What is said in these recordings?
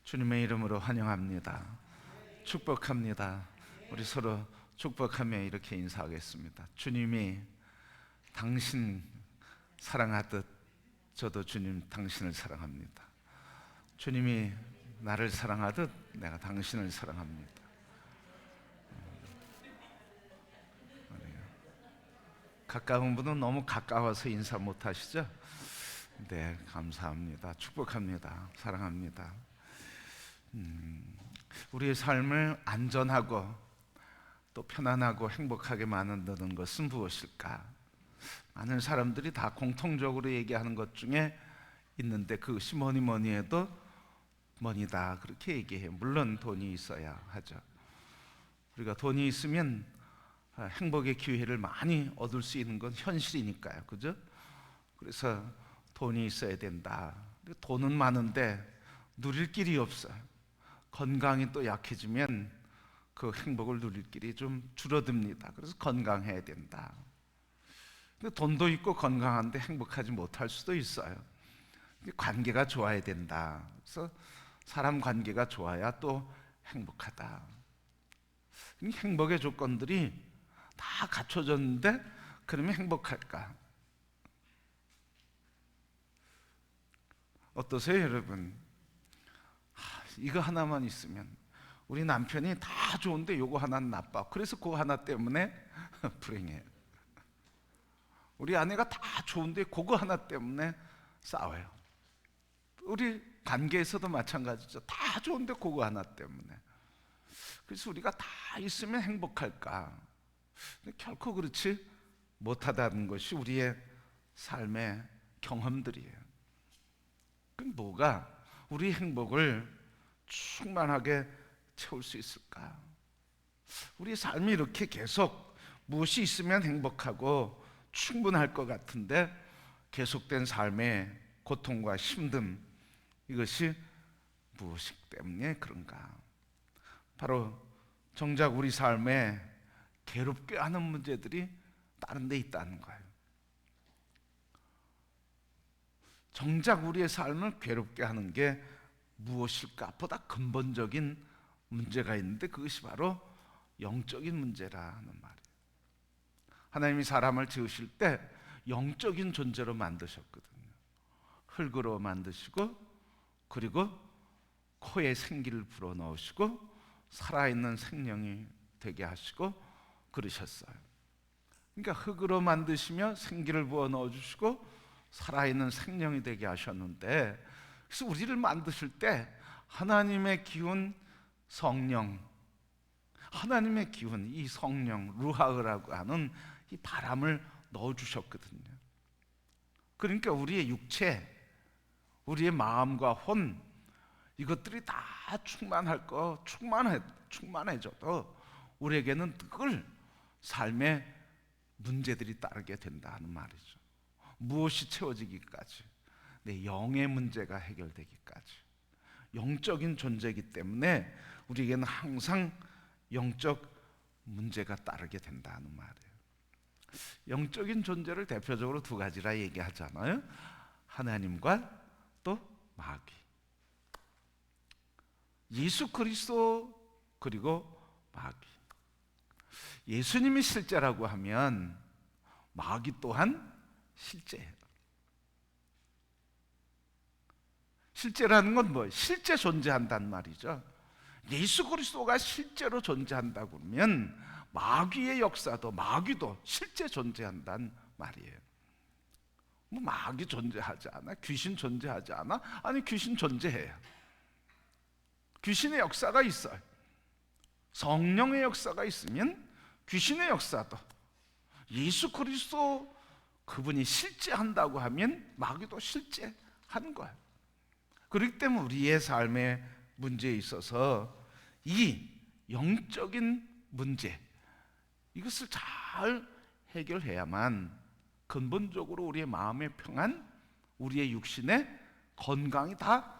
주님의 이름으로 환영합니다. 축복합니다. 우리 서로 축복하며 이렇게 인사하겠습니다. 주님이 당신 사랑하듯 저도 주님 당신을 사랑합니다. 주님이 나를 사랑하듯 내가 당신을 사랑합니다. 가까운 분은 너무 가까워서 인사 못 하시죠? 네, 감사합니다. 축복합니다. 사랑합니다. 우리의 삶을 안전하고 또 편안하고 행복하게 만드는 것은 무엇일까? 많은 사람들이 다 공통적으로 얘기하는 것 중에 있는데 그것이 뭐니 해도 머니다 그렇게 얘기해요. 물론 돈이 있어야 하죠. 우리가 돈이 있으면 행복의 기회를 많이 얻을 수 있는 건 현실이니까요, 그죠? 그래서 돈이 있어야 된다. 돈은 많은데 누릴 길이 없어요. 건강이 또 약해지면 그 행복을 누릴 길이 좀 줄어듭니다. 그래서 건강해야 된다. 근데 돈도 있고 건강한데 행복하지 못할 수도 있어요. 관계가 좋아야 된다. 그래서 사람 관계가 좋아야 또 행복하다. 행복의 조건들이 다 갖춰졌는데 그러면 행복할까? 어떠세요, 여러분? 이거 하나만 있으면 우리 남편이 다 좋은데 요거 하나는 나빠. 그래서 그거 하나 때문에 불행해요. 우리 아내가 다 좋은데 그거 하나 때문에 싸워요. 우리 관계에서도 마찬가지죠. 다 좋은데 그거 하나 때문에. 그래서 우리가 다 있으면 행복할까? 근데 결코 그렇지 못하다는 것이 우리의 삶의 경험들이에요. 그럼 뭐가 우리 행복을 충만하게 채울 수 있을까? 우리 삶이 이렇게 계속 무엇이 있으면 행복하고 충분할 것 같은데 계속된 삶의 고통과 힘듦, 이것이 무엇이 때문에 그런가? 바로 정작 우리 삶에 괴롭게 하는 문제들이 다른 데 있다는 거예요. 정작 우리의 삶을 괴롭게 하는 게 무엇일까? 보다 근본적인 문제가 있는데 그것이 바로 영적인 문제라는 말이에요. 하나님이 사람을 지으실 때 영적인 존재로 만드셨거든요. 흙으로 만드시고 그리고 코에 생기를 불어넣으시고 살아있는 생명이 되게 하시고 그러셨어요. 그러니까 흙으로 만드시며 생기를 부어 넣어주시고 살아있는 생명이 되게 하셨는데, 그래서 우리를 만드실 때 하나님의 기운 성령, 하나님의 기운, 이 성령 루하흐라고 하는 이 바람을 넣어주셨거든요. 그러니까 우리의 육체, 우리의 마음과 혼, 이것들이 다 충만할 거, 충만해져도 우리에게는 늘 삶의 문제들이 따르게 된다는 말이죠. 무엇이 채워지기까지, 내 영의 문제가 해결되기까지. 영적인 존재이기 때문에 우리에게는 항상 영적 문제가 따르게 된다는 말이에요. 영적인 존재를 대표적으로 두 가지라 얘기하잖아요. 하나님과 또 마귀. 예수 그리스도 그리고 마귀. 예수님이 실제라고 하면 마귀 또한 실제예요. 실제라는 건 뭐? 실제 존재한다는 말이죠. 예수 그리스도가 실제로 존재한다고 그러면 마귀의 역사도, 마귀도 실제 존재한다는 말이에요. 뭐 마귀 존재하지 않아? 귀신 존재하지 않아? 아니, 귀신 존재해요. 귀신의 역사가 있어요. 성령의 역사가 있으면 귀신의 역사도, 예수 그리스도 그분이 실제한다고 하면 마귀도 실제하는 거예요. 그렇기 때문에 우리의 삶의 문제에 있어서 이 영적인 문제, 이것을 잘 해결해야만 근본적으로 우리의 마음의 평안, 우리의 육신의 건강이 다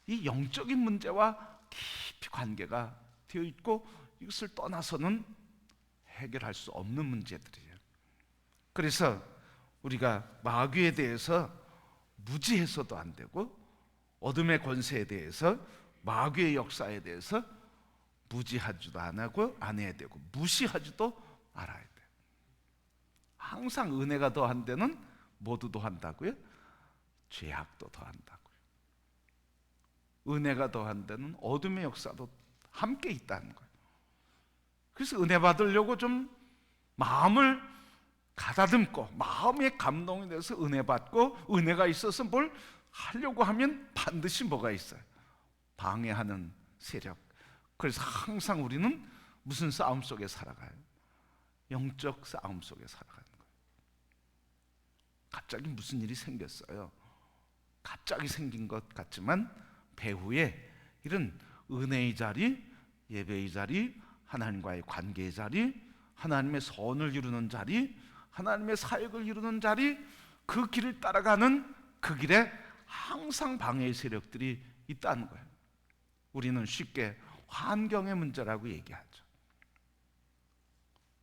이 영적인 문제와 깊이 관계가 되어 있고, 이것을 떠나서는 해결할 수 없는 문제들이에요. 그래서 우리가 마귀에 대해서 무지해서도 안 되고 어둠의 권세에 대해서 마귀의 역사에 대해서 무지하지도 안 하고 안 해야 되고 무시하지도 말아야 돼요. 항상 은혜가 더한 데는 모두 더한다고요? 죄악도 더한다고요. 은혜가 더한 데는 어둠의 역사도 함께 있다는 거예요. 그래서 은혜 받으려고 좀 마음을 가다듬고 마음의 감동이 돼서 은혜 받고 은혜가 있어서 뭘 하려고 하면 반드시 뭐가 있어요? 방해하는 세력. 그래서 항상 우리는 무슨 싸움 속에 살아가요? 영적 싸움 속에 살아가는 거예요. 갑자기 무슨 일이 생겼어요. 갑자기 생긴 것 같지만 배후에 이런 은혜의 자리, 예배의 자리, 하나님과의 관계의 자리, 하나님의 선을 이루는 자리, 하나님의 사역을 이루는 자리, 그 길을 따라가는 그 길에 항상 방해의 세력들이 있다는 거예요. 우리는 쉽게 환경의 문제라고 얘기하죠.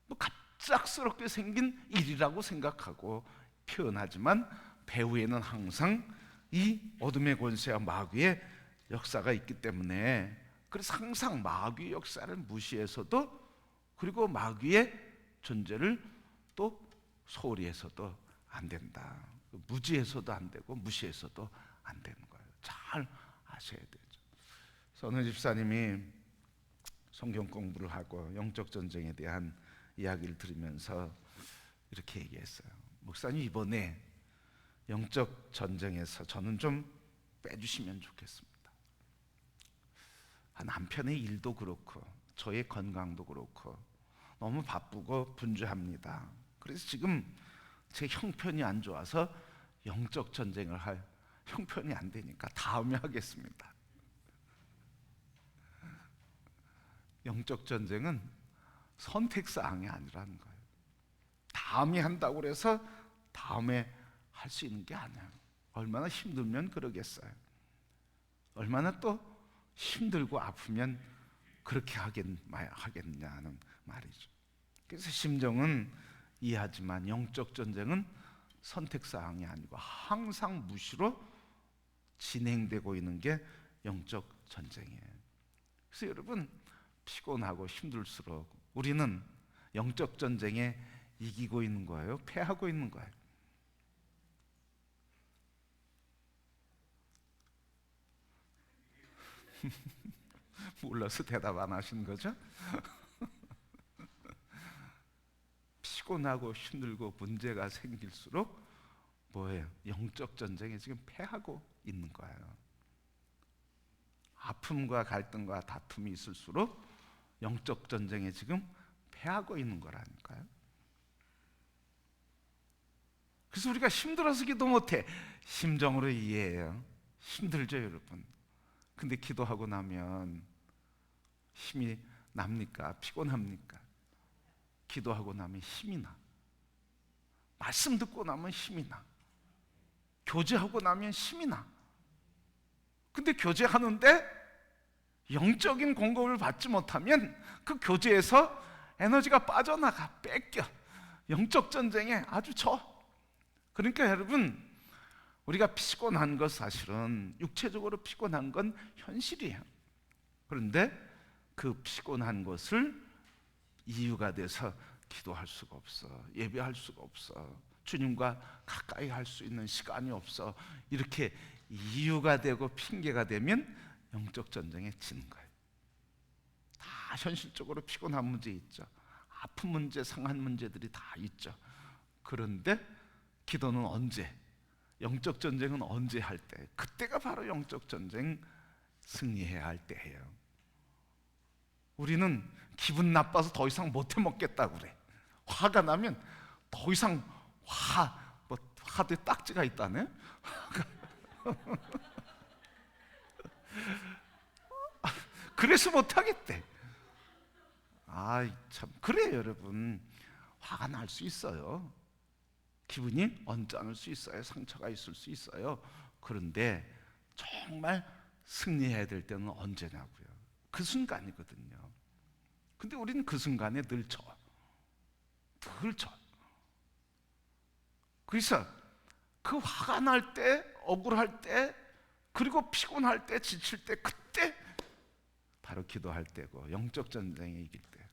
뭐 갑작스럽게 생긴 일이라고 생각하고 표현하지만 배후에는 항상 이 어둠의 권세와 마귀의 역사가 있기 때문에, 그래서 항상 마귀의 역사를 무시해서도, 그리고 마귀의 존재를 또 소홀히 해서도 안 된다. 무지해서도 안 되고 무시해서도 안 되는 거예요. 잘 아셔야 되죠. 어느 집사님이 성경 공부를 하고 영적 전쟁에 대한 이야기를 들으면서 이렇게 얘기했어요. 목사님, 이번에 영적 전쟁에서 저는 좀 빼주시면 좋겠습니다. 남편의 일도 그렇고 저의 건강도 그렇고 너무 바쁘고 분주합니다. 그래서 지금 제 형편이 안 좋아서 영적 전쟁을 할 형편이 안 되니까 다음에 하겠습니다. 영적 전쟁은 선택사항이 아니라는 거예요. 다음에 한다고 해서 다음에 할 수 있는 게 아니에요. 얼마나 힘들면 그러겠어요. 얼마나 또 힘들고 아프면 그렇게 하겠냐는 말이죠. 그래서 심정은 이해하지만 영적 전쟁은 선택사항이 아니고 항상 무시로 진행되고 있는 게 영적 전쟁이에요. 그래서 여러분, 피곤하고 힘들수록 우리는 영적 전쟁에 이기고 있는 거예요? 패하고 있는 거예요? 몰라서 대답 안 하시는 거죠? 피곤하고 힘들고 문제가 생길수록 뭐예요? 영적 전쟁에 지금 패하고 있는 거예요. 아픔과 갈등과 다툼이 있을수록 영적 전쟁에 지금 패하고 있는 거라니까요. 그래서 우리가 힘들어서 기도 못해. 심정으로 이해해요. 힘들죠, 여러분. 근데 기도하고 나면 힘이 납니까? 피곤합니까? 기도하고 나면 힘이 나. 말씀 듣고 나면 힘이 나. 교제하고 나면 힘이 나. 근데 교제하는데 영적인 공급을 받지 못하면 그 교제에서 에너지가 빠져나가, 뺏겨. 영적 전쟁에 아주 져. 그러니까 여러분, 우리가 피곤한 것, 사실은 육체적으로 피곤한 건 현실이에요. 그런데 그 피곤한 것을 이유가 돼서 기도할 수가 없어, 예배할 수가 없어, 주님과 가까이 할 수 있는 시간이 없어, 이렇게 이유가 되고 핑계가 되면 영적 전쟁에 지는 거예요. 다 현실적으로 피곤한 문제 있죠. 아픈 문제, 상한 문제들이 다 있죠. 그런데 기도는 언제? 영적 전쟁은 언제 할 때? 그때가 바로 영적 전쟁 승리해야 할 때예요. 우리는 기분 나빠서 더 이상 못 해먹겠다고 그래. 화가 나면 더 이상 화도 딱지가 있다네. 그래서 못 하겠대. 참 그래요, 여러분. 화가 날 수 있어요. 기분이 언짢을 수 있어요. 상처가 있을 수 있어요. 그런데 정말 승리해야 될 때는 언제냐고요. 그 순간이거든요. 근데 우리는 그 순간에 늘 져. 그래서 그 화가 날 때, 억울할 때, 그리고 피곤할 때, 지칠 때, 그때 바로 기도할 때고 영적 전쟁에 이길 때.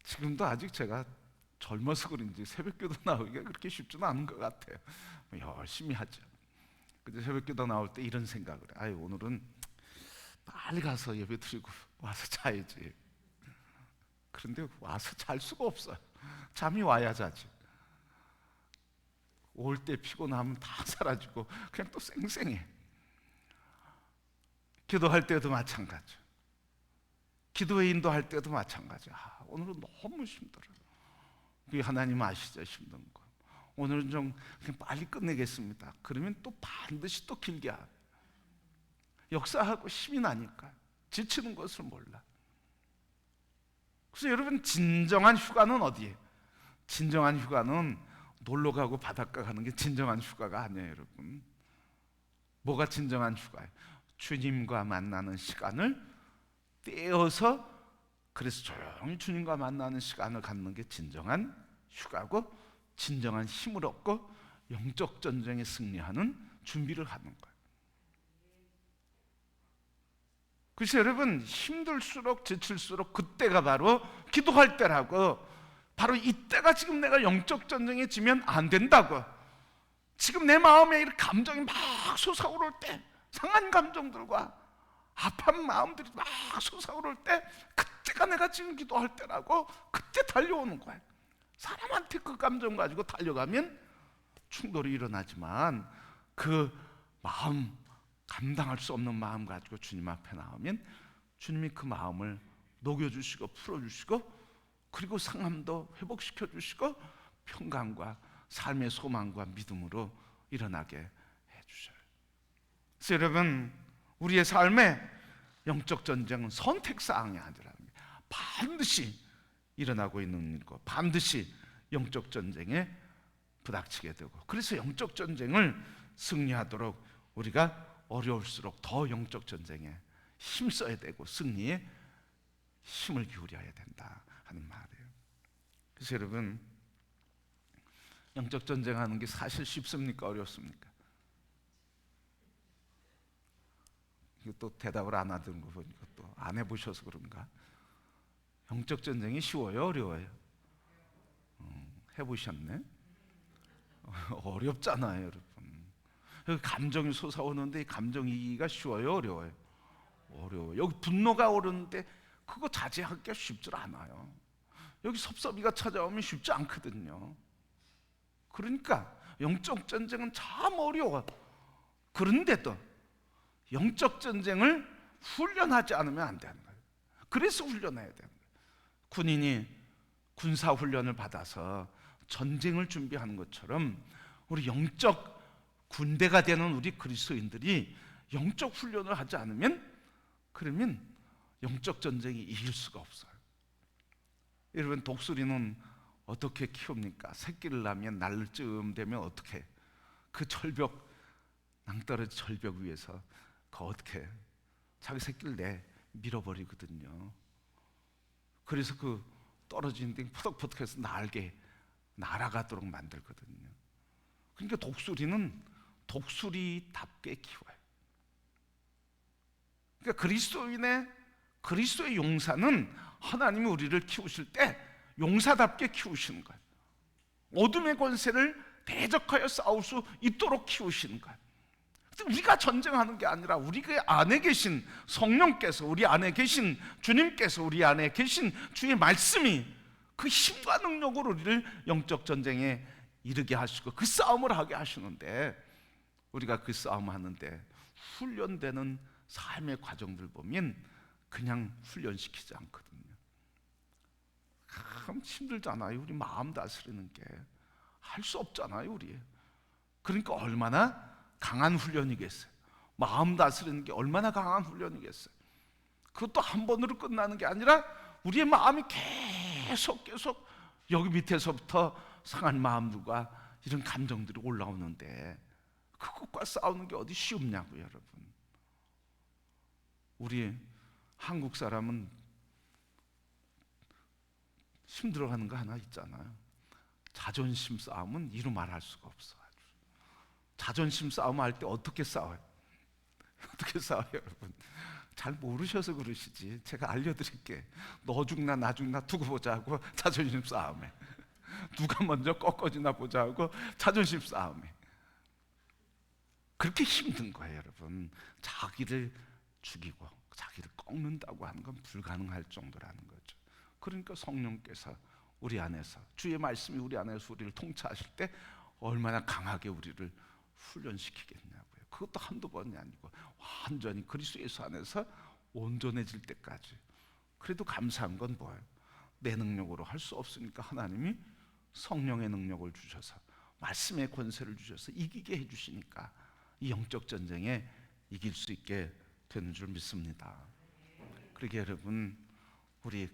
지금도 아직 제가 젊어서 그런지 새벽기도 나오기가 그렇게 쉽지는 않은 것 같아요. 열심히 하죠. 근데 새벽기도 나올 때 이런 생각을 해요. 아유, 오늘은 빨리 가서 예배 드리고 와서 자야지. 그런데 와서 잘 수가 없어요. 잠이 와야 자지. 올 때 피곤하면 다 사라지고 그냥 또 쌩쌩해. 기도할 때도 마찬가지. 기도에 인도할 때도 마찬가지. 오늘은 너무 힘들어요. 하나님 아시죠? 힘든 거. 오늘은 좀 그냥 빨리 끝내겠습니다. 그러면 또 반드시 또 길게 하고 역사하고 힘이 나니까 지치는 것을 몰라. 그래서 여러분, 진정한 휴가는 어디에? 진정한 휴가는 놀러 가고 바닷가 가는 게 진정한 휴가가 아니에요, 여러분. 뭐가 진정한 휴가예요? 주님과 만나는 시간을 떼어서, 그래서 조용히 주님과 만나는 시간을 갖는 게 진정한 휴가고, 진정한 힘을 얻고 영적 전쟁에 승리하는 준비를 하는 거예요. 그래서 여러분, 힘들수록 지칠수록 그때가 바로 기도할 때라고. 바로 이때가 지금 내가 영적 전쟁에 지면 안 된다고. 지금 내 마음에 이렇게 감정이 막 솟아오를 때, 상한 감정들과 아픈 마음들이 막 솟아오를 때, 그때가 내가 지금 기도할 때라고. 그때 달려오는 거예요. 사람한테 그 감정 가지고 달려가면 충돌이 일어나지만, 그 마음, 감당할 수 없는 마음 가지고 주님 앞에 나오면 주님이 그 마음을 녹여주시고 풀어주시고, 그리고 상함도 회복시켜 주시고 평강과 삶의 소망과 믿음으로 일어나게 해주셔요. 그래서 여러분, 우리의 삶에 영적 전쟁은 선택사항이 아니라는 게 반드시 일어나고 있는 거, 반드시 영적 전쟁에 부닥치게 되고, 그래서 영적 전쟁을 승리하도록 우리가 어려울수록 더 영적 전쟁에 힘써야 되고 승리에 힘을 기울여야 된다 하는 말이에요. 그래서 여러분, 영적 전쟁하는 게 사실 쉽습니까? 어렵습니까? 이거 또 대답을 안 하던 거 보니까 또 안 해보셔서 그런가? 영적 전쟁이 쉬워요? 어려워요? 해보셨네? 어렵잖아요, 여러분. 감정이 솟아오는데 이 감정 이기기가 쉬워요? 어려워요? 어려워요. 여기 분노가 오르는데 그거 자제하기가 쉽지 않아요. 여기 섭섭이가 찾아오면 쉽지 않거든요. 그러니까 영적 전쟁은 참 어려워. 그런데도 영적 전쟁을 훈련하지 않으면 안 되는 거예요. 그래서 훈련해야 되는 거예요. 군인이 군사 훈련을 받아서 전쟁을 준비하는 것처럼 우리 영적 군대가 되는 우리 그리스도인들이 영적 훈련을 하지 않으면, 그러면 영적 전쟁이 이길 수가 없어요. 여러분, 독수리는 어떻게 키웁니까? 새끼를 낳으면 날을 쯤 되면 어떻게, 그 절벽, 낭떠러지 절벽 위에서 그 어떻게 자기 새끼를 밀어버리거든요. 그래서 그 떨어진 데 포덕포덕해서 날아가도록 만들거든요. 그러니까 독수리는 독수리답게 키워요. 그러니까 그리스도의 용사는 하나님이 우리를 키우실 때 용사답게 키우시는 거예요. 어둠의 권세를 대적하여 싸울 수 있도록 키우시는 거예요. 우리가 전쟁하는 게 아니라 우리 그 안에 계신 성령께서, 우리 안에 계신 주님께서, 우리 안에 계신 주의 말씀이 그 힘과 능력으로 우리를 영적 전쟁에 이르게 하시고 그 싸움을 하게 하시는데, 우리가 그 싸움을 하는데 훈련되는 삶의 과정들 보면 그냥 훈련시키지 않거든요. 참 힘들잖아요. 우리 마음 다스리는 게 할 수 없잖아요, 우리. 그러니까 얼마나 강한 훈련이겠어요. 마음 다스리는 게 얼마나 강한 훈련이겠어요. 그것도 한 번으로 끝나는 게 아니라 우리의 마음이 계속 여기 밑에서부터 상한 마음들과 이런 감정들이 올라오는데 그것과 싸우는 게 어디 쉽냐고요, 여러분. 우리 한국 사람은 힘들어하는 거 하나 있잖아요. 자존심 싸움은 이루 말할 수가 없어. 자존심 싸움 할 때 어떻게 싸워요? 어떻게 싸워요, 여러분? 잘 모르셔서 그러시지. 제가 알려드릴게. 너 죽나 나 죽나 두고 보자 하고 자존심 싸움에, 누가 먼저 꺾어지나 보자 하고 자존심 싸움에. 그렇게 힘든 거예요, 여러분. 자기를 죽이고 자기를 꺾는다고 하는 건 불가능할 정도라는 거죠. 그러니까 성령께서 우리 안에서, 주의 말씀이 우리 안에서 우리를 통치하실 때 얼마나 강하게 우리를 훈련시키겠냐고요. 그것도 한두 번이 아니고 완전히 그리스도 예수 안에서 온전해질 때까지. 그래도 감사한 건 뭐예요? 내 능력으로 할 수 없으니까 하나님이 성령의 능력을 주셔서, 말씀의 권세를 주셔서 이기게 해주시니까 이 영적 전쟁에 이길 수 있게 되는 줄 믿습니다. 그러게 여러분, 우리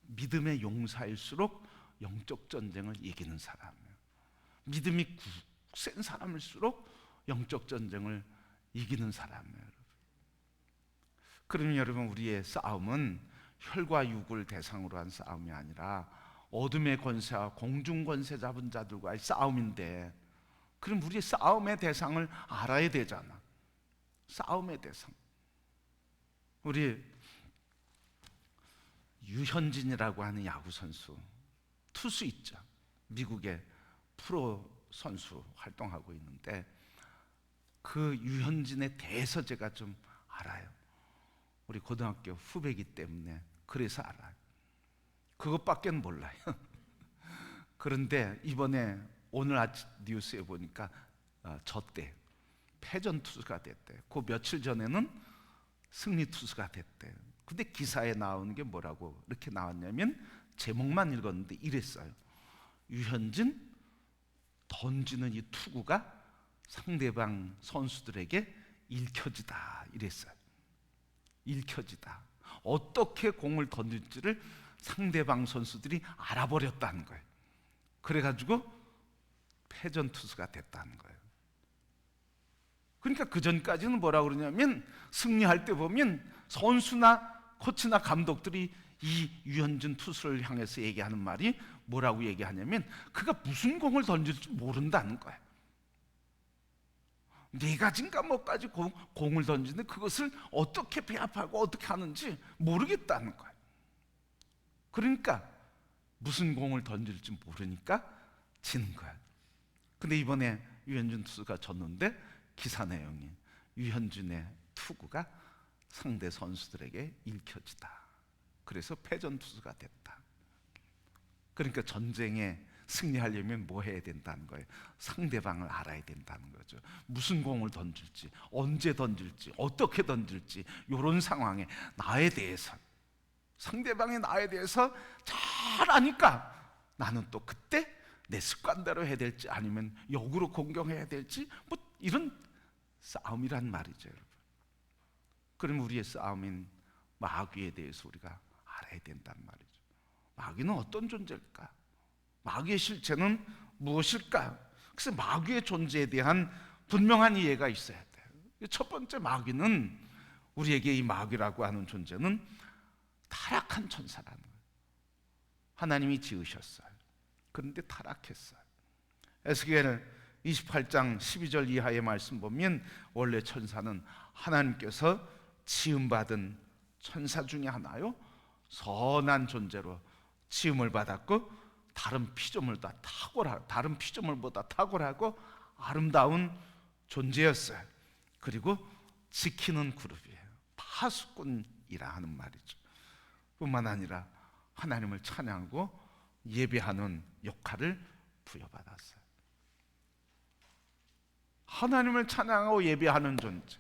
믿음의 용사일수록 영적 전쟁을 이기는 사람이에요. 믿음이 센 사람일수록 영적 전쟁을 이기는 사람이에요. 그러면 여러분, 우리의 싸움은 혈과 육을 대상으로 한 싸움이 아니라 어둠의 권세와 공중 권세 잡은 자들과의 싸움인데, 그럼 우리의 싸움의 대상을 알아야 되잖아. 싸움의 대상. 우리 유현진이라고 하는 야구 선수, 투수 있죠. 미국의 프로 선수 활동하고 있는데, 그 유현진에 대해서 제가 좀 알아요. 우리 고등학교 후배이기 때문에 그래서 알아요. 그것밖에 몰라요. 그런데 이번에 오늘 아침 뉴스에 보니까 졌대. 패전 투수가 됐대. 그 며칠 전에는 승리 투수가 됐대. 근데 기사에 나오는 게 뭐라고 이렇게 나왔냐면, 제목만 읽었는데 이랬어요. 유현진 던지는 이 투구가 상대방 선수들에게 읽혀지다, 이랬어요. 읽혀지다. 어떻게 공을 던질지를 상대방 선수들이 알아버렸다는 거예요. 그래가지고 패전 투수가 됐다는 거예요. 그러니까 그 전까지는 뭐라고 그러냐면, 승리할 때 보면 선수나 코치나 감독들이 이 유현진 투수를 향해서 얘기하는 말이 뭐라고 얘기하냐면, 그가 무슨 공을 던질지 모른다는 거예요. 네 가지인가 몇 가지 공을 던지는데 그것을 어떻게 배합하고 어떻게 하는지 모르겠다는 거예요. 그러니까 무슨 공을 던질지 모르니까 지는 거예요. 근데 이번에 유현진 투수가 졌는데 기사 내용이 유현진의 투구가 상대 선수들에게 읽혀지다. 그래서 패전 투수가 됐다. 그러니까 전쟁에 승리하려면 뭐 해야 된다는 거예요? 상대방을 알아야 된다는 거죠. 무슨 공을 던질지, 언제 던질지, 어떻게 던질지, 이런 상황에 나에 대해서, 상대방의 나에 대해서 잘 아니까 나는 또 그때 내 습관대로 해야 될지 아니면 역으로 공격해야 될지, 뭐 이런 싸움이란 말이죠, 여러분. 그럼 우리의 싸움인 마귀에 대해서 우리가 알아야 된단 말이죠. 마귀는 어떤 존재일까? 마귀의 실체는 무엇일까? 그래서 마귀의 존재에 대한 분명한 이해가 있어야 돼요. 첫 번째, 마귀는, 우리에게 이 마귀라고 하는 존재는 타락한 천사라는 거예요. 하나님이 지으셨어요. 그런데 타락했어요. 에스겔 28장 12절 이하의 말씀 보면, 원래 천사는 하나님께서 지음받은 천사 중에 하나요, 선한 존재로 지음을 받았고, 다른 피조물보다 탁월하고 아름다운 존재였어요. 그리고 지키는 그룹이에요. 파수꾼이라 하는 말이죠. 뿐만 아니라 하나님을 찬양하고 예배하는 역할을 부여받았어요. 하나님을 찬양하고 예배하는 존재,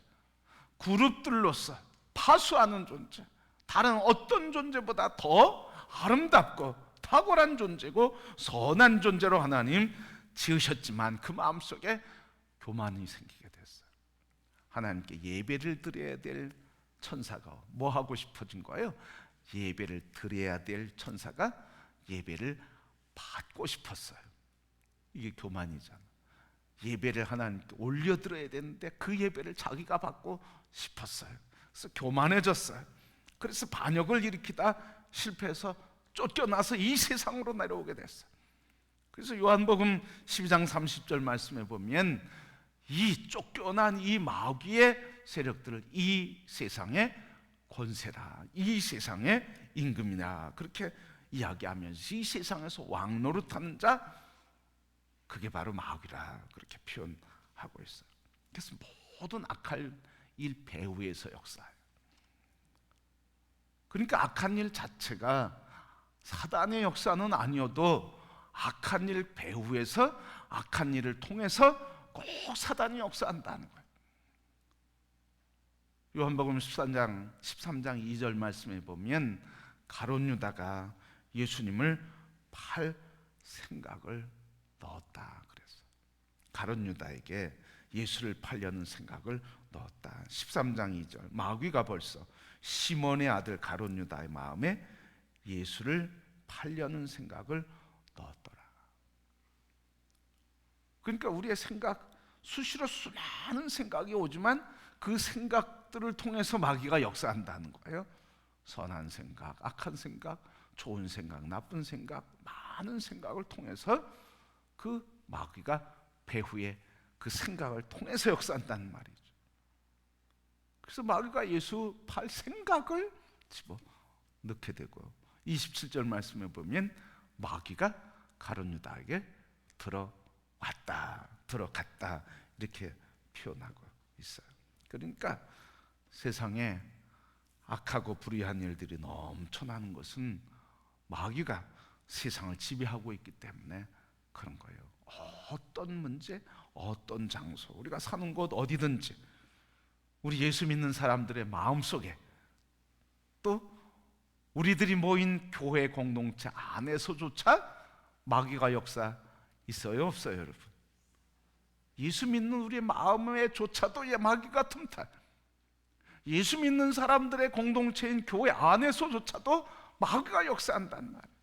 그룹들로서 파수하는 존재, 다른 어떤 존재보다 더 아름답고 탁월한 존재고 선한 존재로 하나님 지으셨지만, 그 마음속에 교만이 생기게 됐어요. 하나님께 예배를 드려야 될 천사가 뭐 하고 싶어진 거예요? 예배를 드려야 될 천사가 예배를 받고 싶었어요. 이게 교만이잖아. 예배를 하나님께 올려드려야 되는데 그 예배를 자기가 받고 싶었어요. 그래서 교만해졌어요. 그래서 반역을 일으키다 실패해서 쫓겨나서 이 세상으로 내려오게 됐어요. 그래서 요한복음 12장 30절 말씀에 보면, 이 쫓겨난 이 마귀의 세력들을 이 세상에 권세라, 이 세상의 임금이라, 그렇게 이야기하면서 이 세상에서 왕노릇하는 자, 그게 바로 마귀라, 그렇게 표현하고 있어요. 그래서 모든 악할 일 배후에서 역사해요. 그러니까 악한 일 자체가 사단의 역사는 아니어도 악한 일 배후에서, 악한 일을 통해서 꼭 사단이 역사한다는 거예요. 요한복음 13장 2절 말씀에 보면 가룟 유다가 예수님을 팔 생각을 넣었다 그랬어요. 가룟 유다에게 예수를 팔려는 생각을 넣었다. 13장 2절, 마귀가 벌써 시몬의 아들 가룟 유다의 마음에 예수를 팔려는 생각을 넣었더라. 그러니까 우리의 생각, 수시로 수많은 생각이 오지만 그 생각들을 통해서 마귀가 역사한다는 거예요. 선한 생각, 악한 생각, 좋은 생각, 나쁜 생각, 많은 생각을 통해서 그 마귀가 배후에 그 생각을 통해서 역사한다는 말이죠. 그래서 마귀가 예수 팔 생각을 집어넣게 되고, 27절 말씀에 보면 마귀가 가룟 유다에게 들어갔다 이렇게 표현하고 있어요. 그러니까 세상에 악하고 불의한 일들이 넘쳐나는 것은 마귀가 세상을 지배하고 있기 때문에 그런 거예요. 어떤 문제, 어떤 장소, 우리가 사는 곳 어디든지 우리 예수 믿는 사람들의 마음속에, 또 우리들이 모인 교회 공동체 안에서조차 마귀가 역사 있어요, 없어요, 여러분? 예수 믿는 우리의 마음에조차도 마귀가 틈타. 예수 믿는 사람들의 공동체인 교회 안에서조차도 마귀가 역사한단 말이에요.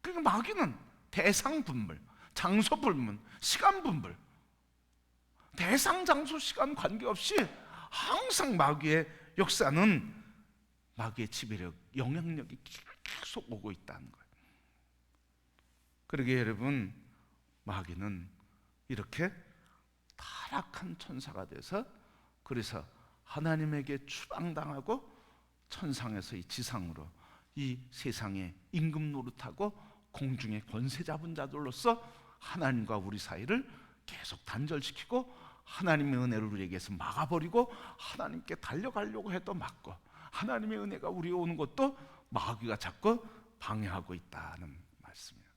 그러니까 마귀는 대상 분물, 장소 불문, 시간 분물, 대상, 장소, 시간 관계없이 항상 마귀의 역사는, 마귀의 지배력, 영향력이 계속 오고 있다는 거예요. 그러게 여러분, 마귀는 이렇게 타락한 천사가 돼서, 그래서 하나님에게 추방당하고 천상에서 이 지상으로, 이 세상에 임금 노릇하고 공중의 권세 잡은 자들로서 하나님과 우리 사이를 계속 단절시키고, 하나님의 은혜를 우리에게서 막아버리고, 하나님께 달려가려고 해도 막고, 하나님의 은혜가 우리에 오는 것도 마귀가 자꾸 방해하고 있다는 말씀이에요.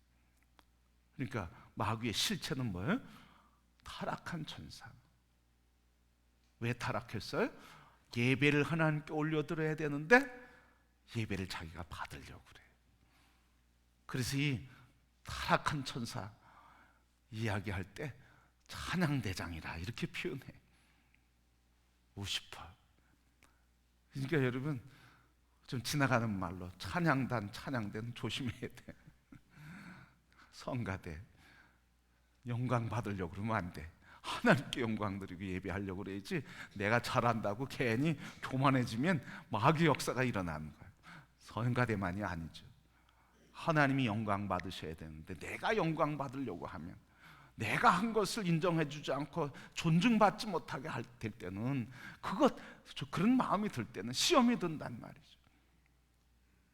그러니까 마귀의 실체는 뭐예요? 타락한 천사. 왜 타락했어요? 예배를 하나님께 올려드려야 되는데 예배를 자기가 받으려고 그래요. 그래서 이 타락한 천사 이야기할 때 찬양대장이라 이렇게 표현해. 우시퍼. 그러니까 여러분, 좀 지나가는 말로 찬양대는 조심해야 돼. 성가대 영광 받으려고 그러면 안 돼. 하나님께 영광 드리고 예배하려고 그래야지, 내가 잘한다고 괜히 교만해지면 마귀 역사가 일어나는 거예요. 성가대만이 아니죠. 하나님이 영광 받으셔야 되는데 내가 영광 받으려고 하면, 내가 한 것을 인정해 주지 않고 존중받지 못하게 될 때는, 그런 마음이 들 때는 시험이 든단 말이죠.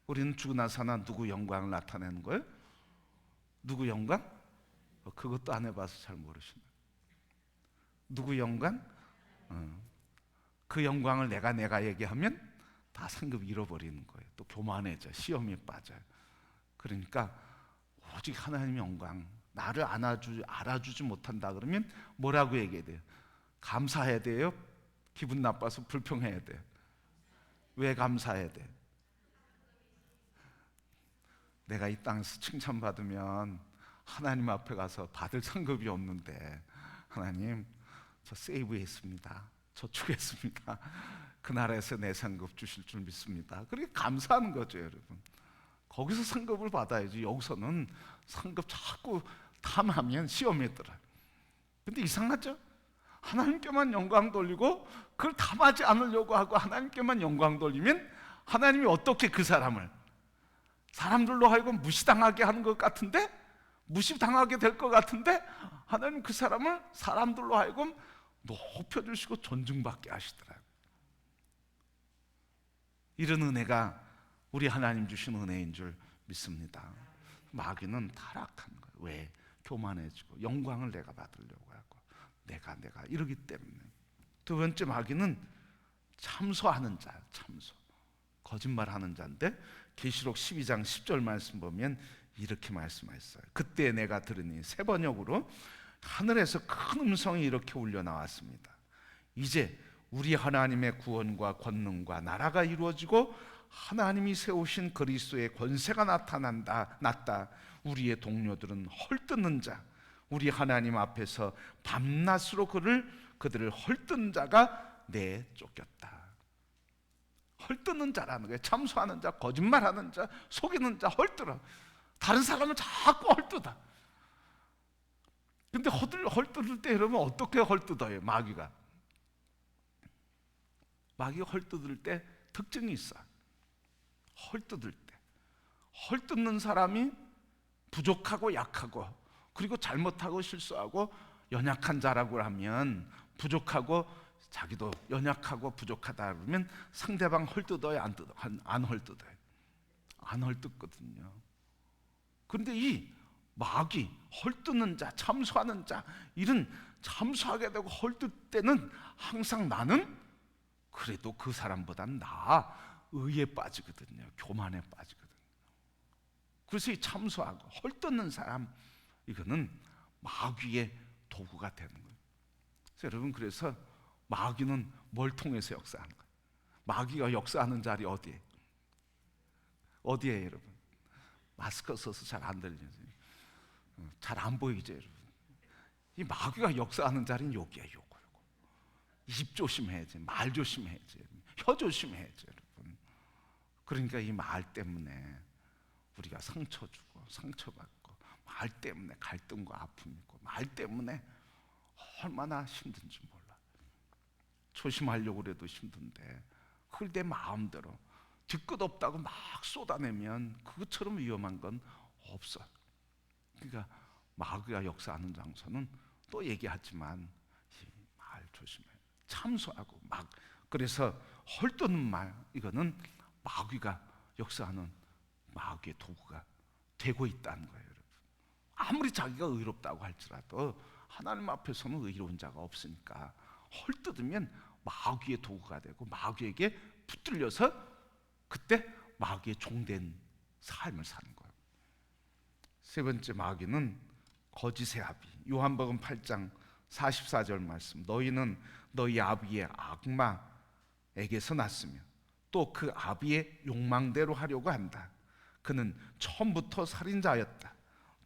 우리는 죽으나 사나 누구 영광을 나타내는 거예요? 누구 영광? 그것도 안 해봐서 잘 모르시네. 누구 영광? 그 영광을 내가 얘기하면 다 상급 잃어버리는 거예요. 또 교만해져, 시험에 빠져요. 그러니까 오직 하나님의 영광, 나를 알아주지 못한다 그러면 뭐라고 얘기해야 돼요? 감사해야 돼요? 기분 나빠서 불평해야 돼요? 왜 감사해야 돼요? 내가 이 땅에서 칭찬받으면 하나님 앞에 가서 받을 상급이 없는데, 하나님 저 세이브했습니다, 저축했습니다, 그 나라에서 내 상급 주실 줄 믿습니다, 그렇게 감사하는 거죠. 여러분, 거기서 상급을 받아야지. 여기서는 상급 자꾸 탐하면 시험에 들어요. 근데 이상하죠? 하나님께만 영광 돌리고 그걸 탐하지 않으려고 하고 하나님께만 영광 돌리면 하나님이 어떻게 그 사람들로 하여금 무시당하게 하는 것 같은데, 무시당하게 될 것 같은데, 하나님 그 사람을 사람들로 하여금 높여주시고 존중받게 하시더라고요. 이런 은혜가 우리 하나님 주신 은혜인 줄 믿습니다. 마귀는 타락한 거예요. 왜? 교만해지고 영광을 내가 받으려고 하고 내가 이러기 때문에. 두 번째 마귀는 참소하는 자예요. 참소, 거짓말하는 자인데 계시록 12장 10절 말씀 보면 이렇게 말씀하셨어요. 그때 내가 들으니 새 번역으로 하늘에서 큰 음성이 이렇게 울려 나왔습니다. 이제 우리 하나님의 구원과 권능과 나라가 이루어지고 하나님이 세우신 그리스도의 권세가 났다. 우리의 동료들은 헐뜯는 자, 우리 하나님 앞에서 밤낮으로 그들을 헐뜯는 자가 내쫓겼다. 헐뜯는 자라는 거예요. 참소하는 자, 거짓말하는 자, 속이는 자, 헐뜯어. 다른 사람을 자꾸 헐뜯어. 근데 헐뜯을 때 여러분 어떻게 헐뜯어요? 마귀가 헐뜯을 때 특징이 있어요. 헐뜯을 때 헐뜯는 사람이 부족하고 약하고 그리고 잘못하고 실수하고 연약한 자라고 하면, 부족하고 자기도 연약하고 부족하다 그러면 상대방 헐뜯어요? 안 헐뜯어요? 안 헐뜯거든요. 그런데 이 마귀, 헐뜯는 자, 참소하는 자, 이런 참소하게 되고 헐뜯 때는 항상 나는 그래도 그 사람보다는 의에 빠지거든요. 교만에 빠지거든요. 그래서 이 참소하고 헐뜯는 사람, 이거는 마귀의 도구가 되는 거예요. 그래서 여러분, 그래서 마귀는 뭘 통해서 역사하는 거예요? 마귀가 역사하는 자리 어디에? 어디에 여러분? 마스크 써서 잘 안 들리죠. 잘 안 보이죠 여러분? 이 마귀가 역사하는 자리는 여기에 요거. 입 조심해야지, 말 조심해야지, 혀 조심해야지 여러분. 그러니까 이 말 때문에 우리가 상처 주고 상처받고, 말 때문에 갈등과 아픔이 있고, 말 때문에 얼마나 힘든지 몰라. 조심하려고 해도 힘든데 그걸 내 마음대로 뒤끝 없다고 막 쏟아내면 그것처럼 위험한 건 없어. 그러니까 마귀가 역사하는 장소는 또 얘기하지만 말 조심해. 참소하고 그래서 헐뜯는 말, 이거는 마귀가 역사하는 마귀의 도구가 되고 있다는 거예요, 여러분. 아무리 자기가 의롭다고 할지라도 하나님 앞에서는 의로운 자가 없으니까 헐뜯으면 마귀의 도구가 되고 마귀에게 붙들려서 그때 마귀의 종된 삶을 사는 거예요. 세 번째 마귀는 거짓의 아비. 요한복음 8장 44절 말씀. 너희는 너희 아비의 악마에게서 났으며 또 그 아비의 욕망대로 하려고 한다. 그는 처음부터 살인자였다.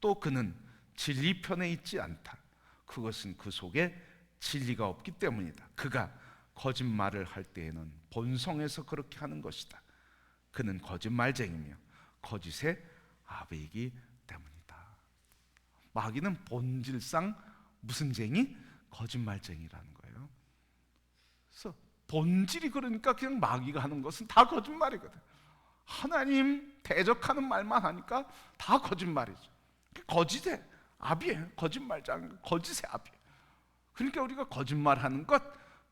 또 그는 진리 편에 있지 않다. 그것은 그 속에 진리가 없기 때문이다. 그가 거짓말을 할 때에는 본성에서 그렇게 하는 것이다. 그는 거짓말쟁이며 거짓의 아비이기 때문이다. 마귀는 본질상 무슨 쟁이? 거짓말쟁이라는 거예요. 그래서 본질이, 그러니까 그냥 마귀가 하는 것은 다 거짓말이거든. 하나님 대적하는 말만 하니까 다 거짓말이죠. 거짓의 아비예요. 거짓말장, 거짓의 아비예요. 그러니까 우리가 거짓말하는 것,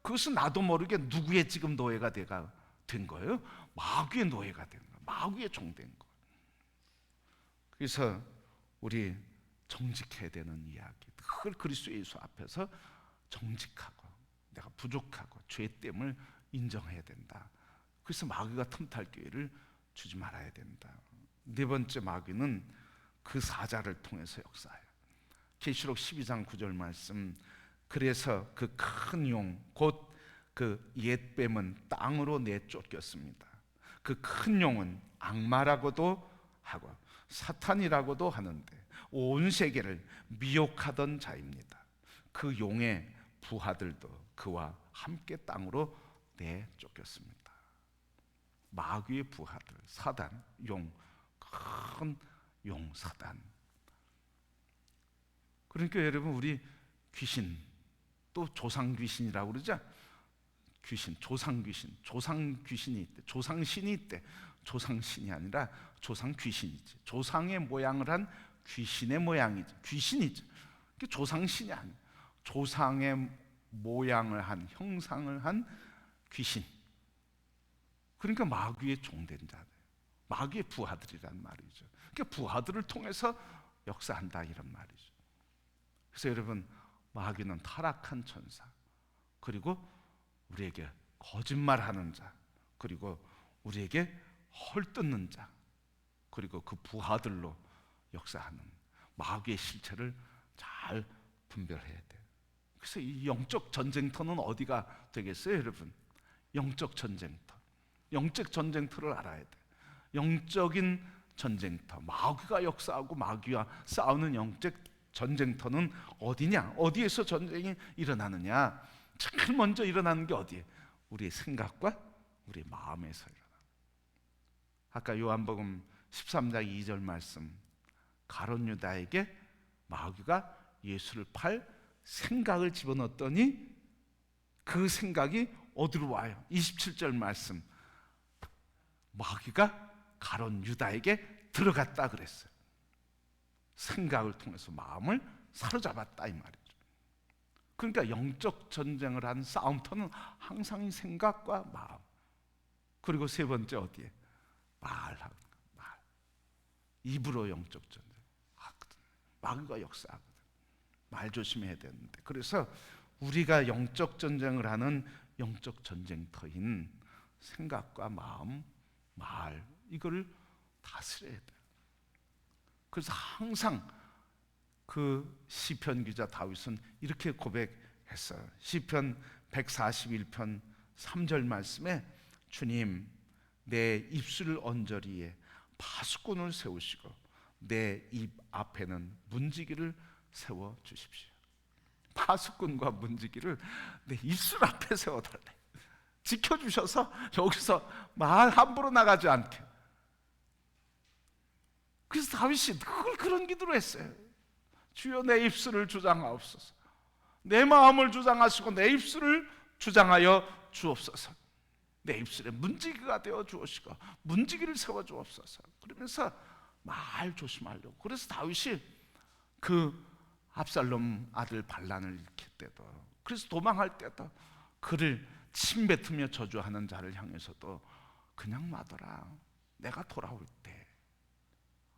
그것은 나도 모르게 누구의 지금 노예가 된 거예요? 마귀의 노예가 된 거예요. 마귀의 종된 거예요. 그래서 우리 정직해야 되는 이야기, 그걸 그리스도 예수 앞에서 정직하고 내가 부족하고 죄됨을 인정해야 된다. 그래서 마귀가 틈탈 기회를 주지 말아야 된다. 네 번째 마귀는 그 사자를 통해서 역사해요. 계시록 12장 9절 말씀. 그래서 그 큰 용 곧 그 옛뱀은 땅으로 내쫓겼습니다. 그 큰 용은 악마라고도 하고 사탄이라고도 하는데 온 세계를 미혹하던 자입니다. 그 용의 부하들도 그와 함께 땅으로 내쫓겼습니다. 마귀의 부하들, 사단, 용, 큰 용 사단. 그러니까 여러분, 우리 귀신, 또 조상 귀신이라고 그러죠? 귀신, 조상 귀신, 조상 귀신이 있대, 조상신이 있대. 조상신이 아니라 조상 귀신이지. 조상의 모양을 한 귀신의 모양이지. 귀신이지. 조상신이 아니야. 조상의 모양을 한, 형상을 한 귀신. 그러니까 마귀의 종된 자들, 마귀의 부하들이란 말이죠. 그러니까 부하들을 통해서 역사한다 이런 말이죠. 그래서 여러분, 마귀는 타락한 천사, 그리고 우리에게 거짓말하는 자, 그리고 우리에게 헐뜯는 자, 그리고 그 부하들로 역사하는 마귀의 실체를 잘 분별해야 돼요. 그래서 이 영적 전쟁터는 어디가 되겠어요, 여러분? 영적 전쟁터. 영적 전쟁터를 알아야 돼요. 영적인 전쟁터, 마귀가 역사하고 마귀와 싸우는 영적 전쟁터는 어디냐? 어디에서 전쟁이 일어나느냐? 제일 먼저 일어나는 게 어디에? 우리의 생각과 우리의 마음에서 일어나. 아까 요한복음 13장 2절 말씀, 가룟 유다에게 마귀가 예수를 팔 생각을 집어넣었더니 그 생각이 어디로 와요? 27절 말씀, 마귀가 가룟 유다에게 들어갔다 그랬어요. 생각을 통해서 마음을 사로잡았다 이 말이죠. 그러니까 영적 전쟁을 하는 싸움터는 항상 이 생각과 마음, 그리고 세 번째 어디에? 말하는 말. 입으로 영적 전쟁 하거든. 마귀가 역사하거든. 말 조심해야 되는데, 그래서 우리가 영적 전쟁을 하는 영적 전쟁터인 생각과 마음, 말, 이거를 다스려야 돼요. 그래서 항상 그 시편 기자 다윗은 이렇게 고백했어요. 시편 141편 3절 말씀에, 주님, 내 입술 언저리에 파수꾼을 세우시고 내 입 앞에는 문지기를 세워 주십시오. 파수꾼과 문지기를 내 입술 앞에 세워달래. 지켜주셔서 여기서 말 함부로 나가지 않게. 그래서 다윗이 그걸 그런 기도를 했어요. 주여, 내 입술을 주장하옵소서. 내 마음을 주장하시고 내 입술을 주장하여 주옵소서. 내 입술에 문지기가 되어 주옵시고 문지기를 세워 주옵소서. 그러면서 말 조심하려고. 그래서 다윗이 그 압살롬 아들 반란을 일으킬 때도, 그래서 도망할 때도 그를 침뱉으며 저주하는 자를 향해서도 그냥 놔둬라. 내가 돌아올 때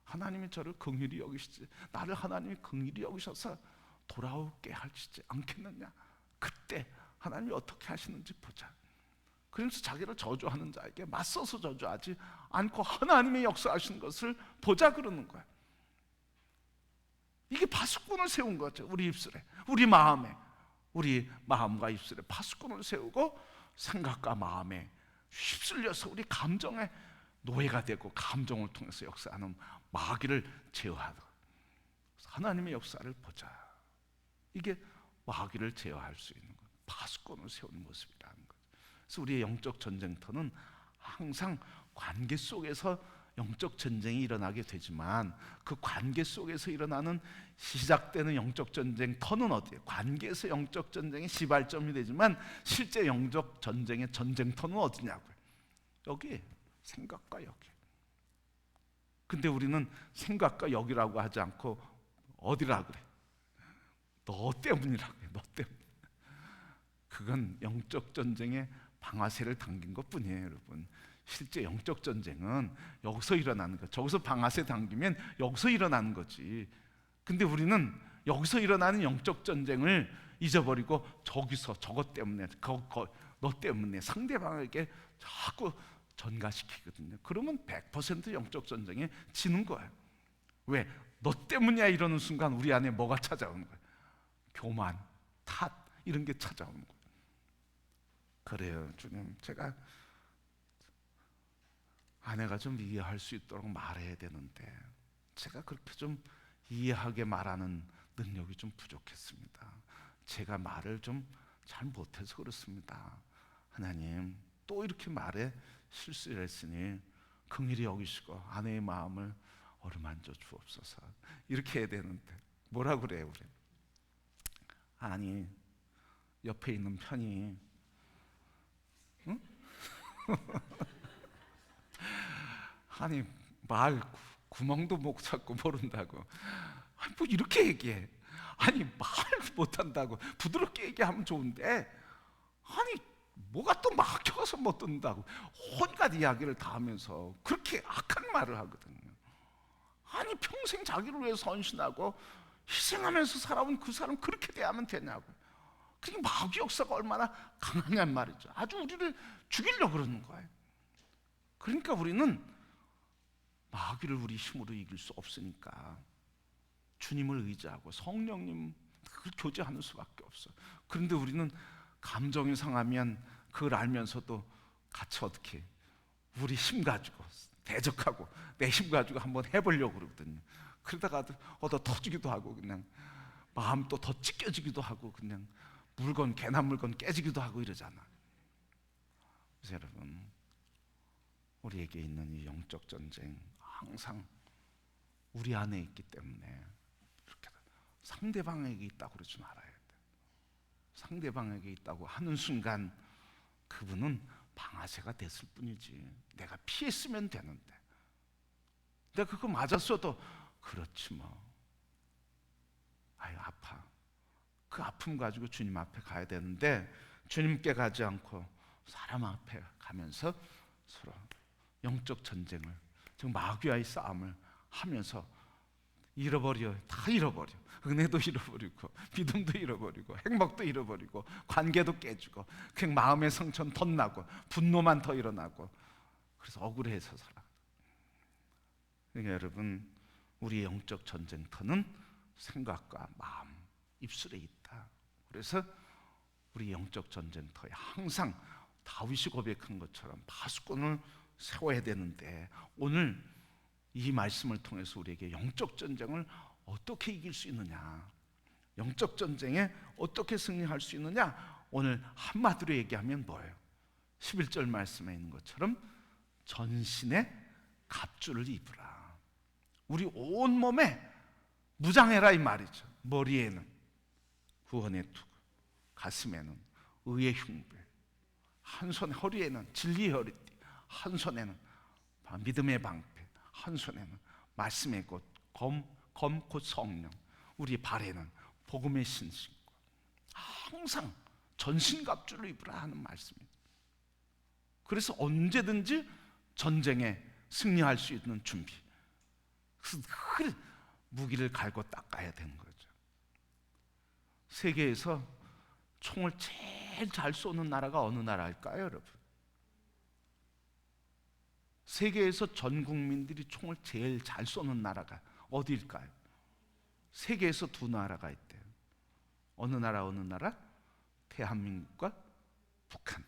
하나님이 저를 긍휼히 여기시지, 나를 하나님이 긍휼히 여기셔서 돌아오게 하시지 않겠느냐. 그때 하나님이 어떻게 하시는지 보자. 그러면서 자기를 저주하는 자에게 맞서서 저주하지 않고 하나님의 역사하시는 것을 보자 그러는 거야. 이게 파수꾼을 세운 거죠. 우리 입술에, 우리 마음에, 우리 마음과 입술에 파수꾼을 세우고 생각과 마음에 휩쓸려서 우리 감정에 노예가 되고 감정을 통해서 역사하는 마귀를 제어하고 하나님의 역사를 보자. 이게 마귀를 제어할 수 있는 것, 파수꾼을 세우는 모습이라는 거죠. 그래서 우리의 영적 전쟁터는 항상 관계 속에서 영적 전쟁이 일어나게 되지만, 그 관계 속에서 일어나는 시작되는 영적 전쟁터는 어디예요? 관계에서 영적 전쟁의 시발점이 되지만 실제 영적 전쟁의 전쟁터는 어디냐고요? 여기, 생각과 여기. 근데 우리는 생각과 여기라고 하지 않고 어디라 그래? 너 때문이라고 해. 너 때문. 그건 영적 전쟁의 방아쇠를 당긴 것뿐이에요, 여러분. 실제 영적 전쟁은 여기서 일어나는 거. 저기서 방아쇠 당기면 여기서 일어나는 거지. 근데 우리는 여기서 일어나는 영적 전쟁을 잊어버리고 저기서 저것 때문에, 너 때문에 상대방에게 자꾸 전가시키거든요. 그러면 100% 영적 전쟁에 지는 거예요. 왜? 너 때문이야 이러는 순간 우리 안에 뭐가 찾아오는 거예요? 교만, 탓, 이런 게 찾아오는 거예요. 그래요, 주님, 제가 아내가 좀 이해할 수 있도록 말해야 되는데 제가 그렇게 좀 이해하게 말하는 능력이 좀 부족했습니다. 제가 말을 좀 잘 못해서 그렇습니다. 하나님, 또 이렇게 말에 실수를 했으니 긍휼히 여기시고 아내의 마음을 어루만져 주옵소서. 이렇게 해야 되는데 뭐라 그래요, 우리? 아니, 옆에 있는 편이, 응? 아니, 말 구멍도 못 찾고 모른다고. 아니, 뭐 이렇게 얘기해. 아니, 말 못한다고 부드럽게 얘기하면 좋은데, 아니, 뭐가 또 막혀서 못 듣는다고 온갖 이야기를 다 하면서 그렇게 악한 말을 하거든요. 아니 평생 자기를 위해서 헌신하고 희생하면서 살아온 그 사람 그렇게 대하면 되냐고요. 그게 마귀 역사가 얼마나 강하냔 말이죠. 아주 우리를 죽이려고 그러는 거예요. 그러니까 우리는 마귀를 우리 힘으로 이길 수 없으니까 주님을 의지하고 성령님 그 교제하는 수밖에 없어요. 그런데 우리는 감정이 상하면 그걸 알면서도 같이 어떻게 우리 힘 가지고 대적하고 내 힘 가지고 한번 해보려고 그러거든요. 그러다가 얻어 터지기도 하고 그냥 마음 또 더 찢겨지기도 하고 그냥 물건 괜한 물건 깨지기도 하고 이러잖아. 그래서 여러분 우리에게 있는 이 영적 전쟁 항상 우리 안에 있기 때문에 이렇게 상대방에게 있다고 그러지 말아야 돼. 상대방에게 있다고 하는 순간 그분은 방아쇠가 됐을 뿐이지 내가 피했으면 되는데 내가 그거 맞았어도 그렇지 뭐 아유 아파 그 아픔 가지고 주님 앞에 가야 되는데 주님께 가지 않고 사람 앞에 가면서 서로 영적 전쟁을 지금 마귀와의 싸움을 하면서 다 잃어버려. 은혜도 잃어버리고 믿음도 잃어버리고 행복도 잃어버리고 관계도 깨지고 그냥 마음의 상처는 덧나고 분노만 더 일어나고 그래서 억울해서 살아. 그러니까 여러분 우리의 영적 전쟁터는 생각과 마음, 입술에 있다. 그래서 우리 영적 전쟁터에 항상 다윗이 고백한 것처럼 파수꾼을 세워야 되는데 오늘 이 말씀을 통해서 우리에게 영적 전쟁을 어떻게 이길 수 있느냐, 영적 전쟁에 어떻게 승리할 수 있느냐, 오늘 한마디로 얘기하면 뭐예요? 11절 말씀에 있는 것처럼 전신의 갑주를 입으라. 우리 온몸에 무장해라 이 말이죠. 머리에는 구원의 투구, 가슴에는 의의 흉배, 한 손에 허리에는 진리의 허리띠, 한 손에는 믿음의 방패, 한 손에는 말씀의 꽃, 검 곧 성령, 우리 발에는 복음의 신신과 항상 전신갑주를 입으라 하는 말씀입니다. 그래서 언제든지 전쟁에 승리할 수 있는 준비, 그 무기를 갈고 닦아야 되는 거죠. 세계에서 총을 제일 잘 쏘는 나라가 어느 나라일까요, 여러분? 세계에서 전 국민들이 총을 제일 잘 쏘는 나라가 어디일까요? 세계에서 두 나라가 있대요. 어느 나라? 대한민국과 북한.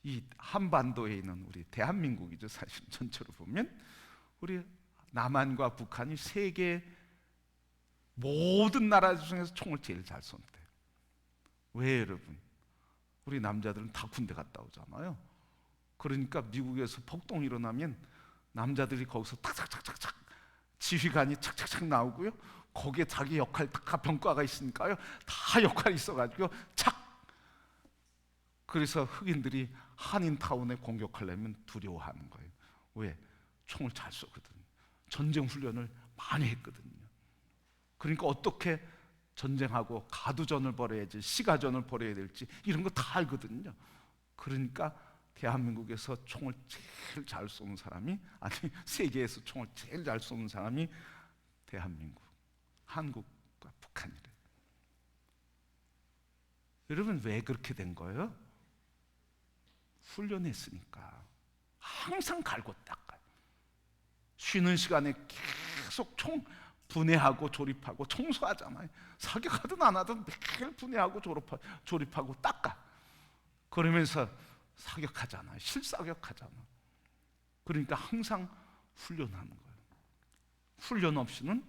이 한반도에 있는 우리 대한민국이죠. 사실 전체로 보면 우리 남한과 북한이 세계 모든 나라 중에서 총을 제일 잘 쏜대요. 왜 여러분? 우리 남자들은 다 군대 갔다 오잖아요. 그러니까 미국에서 폭동이 일어나면 남자들이 거기서 탁탁탁탁탁 지휘관이 착착착 나오고요. 거기에 자기 역할 다 병과가 있으니까요. 다 역할이 있어가지고 착. 그래서 흑인들이 한인타운에 공격하려면 두려워하는 거예요. 왜? 총을 잘 쏘거든요. 전쟁 훈련을 많이 했거든요. 그러니까 어떻게 전쟁하고 가두전을 벌여야지, 시가전을 벌여야 될지 이런 거 다 알거든요. 그러니까 대한민국에서 총을 제일 잘 쏘는 사람이, 아니 세계에서 총을 제일 잘 쏘는 사람이 대한민국, 한국과 북한이래요. 여러분 왜 그렇게 된 거예요? 훈련했으니까. 항상 갈고 닦아요. 쉬는 시간에 계속 총 분해하고 조립하고 청소하잖아요. 사격하든 안 하든 매일 분해하고 조립하고 닦아. 그러면서 사격하잖아요. 실사격하잖아. 그러니까 항상 훈련하는 거예요. 훈련 없이는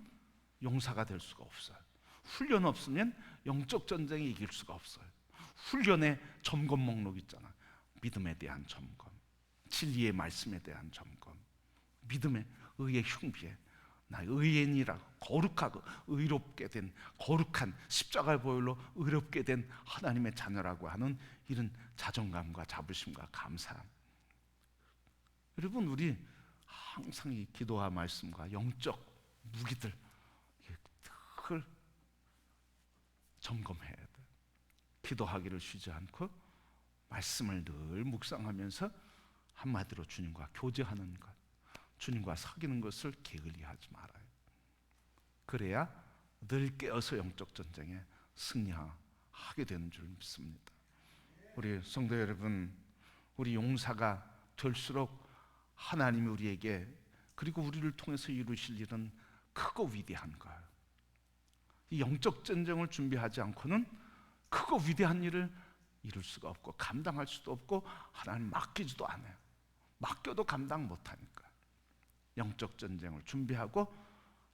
용사가 될 수가 없어요. 훈련 없으면 영적 전쟁에 이길 수가 없어요. 훈련의 점검 목록 있잖아. 믿음에 대한 점검, 진리의 말씀에 대한 점검, 믿음의 의의 흉비에 나 의인이라고 거룩하고 의롭게 된 거룩한 십자가의 보혈로 의롭게 된 하나님의 자녀라고 하는 이런 자존감과 자부심과 감사함. 여러분 우리 항상 이 기도와 말씀과 영적 무기들 그걸 점검해야 돼. 기도하기를 쉬지 않고 말씀을 늘 묵상하면서 한마디로 주님과 교제하는 것, 주님과 사귀는 것을 게을리하지 말아요. 그래야 늘 깨어서 영적 전쟁에 승리하게 되는 줄 믿습니다. 우리 성도 여러분, 우리 용사가 될수록 하나님이 우리에게 그리고 우리를 통해서 이루실 일은 크고 위대한 거예요. 이 영적 전쟁을 준비하지 않고는 크고 위대한 일을 이룰 수가 없고 감당할 수도 없고 하나님 맡기지도 않아요. 맡겨도 감당 못하니까. 영적 전쟁을 준비하고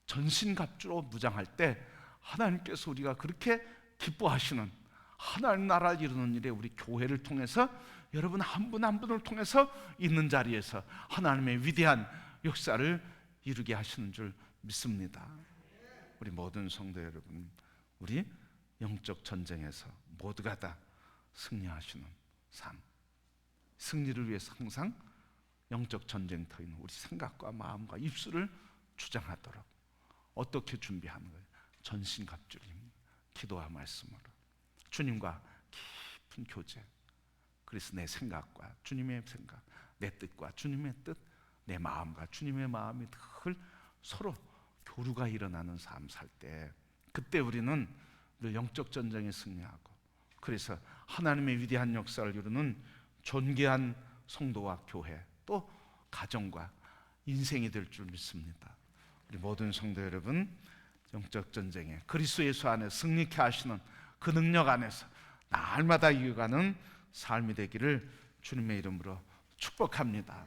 전신갑주로 무장할 때 하나님께서 우리가 그렇게 기뻐하시는 하나님 나라를 이루는 일에 우리 교회를 통해서 여러분 한 분 한 분을 통해서 있는 자리에서 하나님의 위대한 역사를 이루게 하시는 줄 믿습니다. 우리 모든 성도 여러분, 우리 영적 전쟁에서 모두가 다 승리하시는 삶, 승리를 위해서 항상 영적 전쟁터인 우리 생각과 마음과 입술을 주장하도록 어떻게 준비하는 거예요? 전신갑주입니다. 기도와 말씀으로 주님과 깊은 교제. 그래서 내 생각과 주님의 생각, 내 뜻과 주님의 뜻, 내 마음과 주님의 마음이 늘 서로 교류가 일어나는 삶 살 때, 그때 우리는 늘 영적 전쟁에 승리하고, 그래서 하나님의 위대한 역사를 이루는 존귀한 성도와 교회, 또 가정과 인생이 될 줄 믿습니다. 우리 모든 성도 여러분, 영적 전쟁에 그리스도 예수 안에 승리케 하시는 그 능력 안에서 날마다 이어가는 삶이 되기를 주님의 이름으로 축복합니다.